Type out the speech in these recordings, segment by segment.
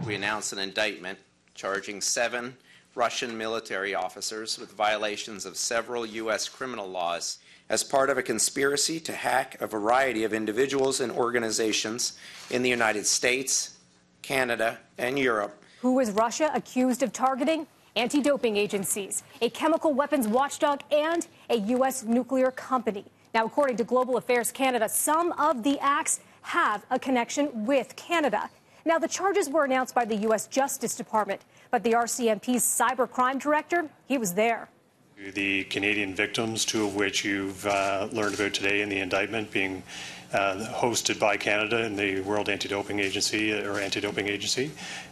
we announced an indictment charging 7 Russian military officers with violations of several U.S. criminal laws as part of a conspiracy to hack a variety of individuals and organizations in the United States, Canada, and Europe. Who is Russia accused of targeting? Anti-doping agencies, a chemical weapons watchdog, and a U.S. nuclear company. Now, according to Global Affairs Canada, some of the acts have a connection with Canada. Now, the charges were announced by the U.S. Justice Department, but the RCMP's cybercrime director, he was there. The Canadian victims, 2 of which you've learned about today in the indictment, being hosted by Canada and the World Anti-Doping Agency,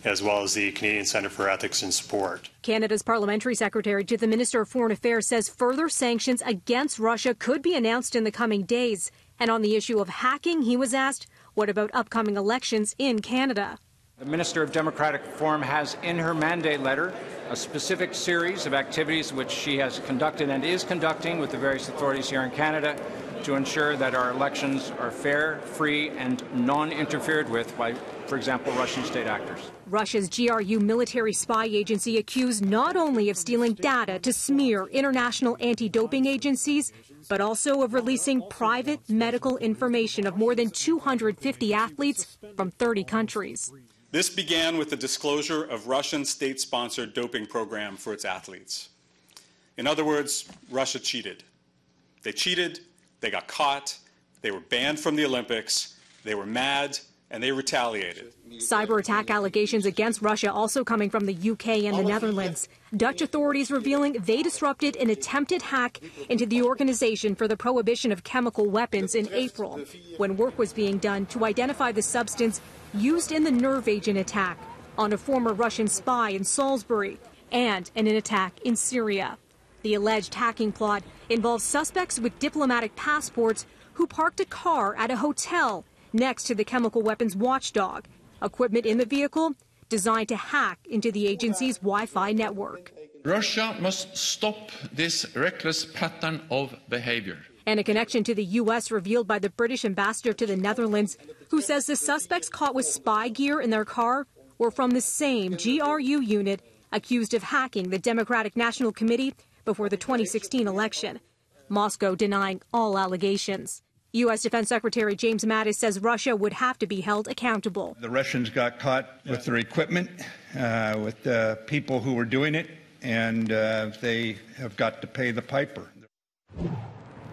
as well as the Canadian Centre for Ethics and Sport. Canada's parliamentary secretary to the Minister of Foreign Affairs says further sanctions against Russia could be announced in the coming days. And on the issue of hacking, he was asked, what about upcoming elections in Canada? The Minister of Democratic Reform has in her mandate letter a specific series of activities which she has conducted and is conducting with the various authorities here in Canada to ensure that our elections are fair, free, and non-interfered with by, for example, Russian state actors. Russia's GRU military spy agency accused not only of stealing data to smear international anti-doping agencies, but also of releasing private medical information of more than 250 athletes from 30 countries. This began with the disclosure of Russian state-sponsored doping program for its athletes. In other words, Russia cheated. They cheated, they got caught, they were banned from the Olympics, they were mad, and they retaliated. Cyber attack allegations against Russia also coming from the UK and the Netherlands. Dutch authorities revealing they disrupted an attempted hack into the Organization for the Prohibition of Chemical Weapons in April, when work was being done to identify the substance used in the nerve agent attack on a former Russian spy in Salisbury and in an attack in Syria. The alleged hacking plot involves suspects with diplomatic passports who parked a car at a hotel next to the chemical weapons watchdog. Equipment in the vehicle designed to hack into the agency's Wi-Fi network. Russia must stop this reckless pattern of behavior. And a connection to the U.S. revealed by the British ambassador to the Netherlands, who says the suspects caught with spy gear in their car were from the same GRU unit accused of hacking the Democratic National Committee before the 2016 election. Moscow denying all allegations. U.S. Defense Secretary James Mattis says Russia would have to be held accountable. The Russians got caught with their equipment, with the people who were doing it, and they have got to pay the piper.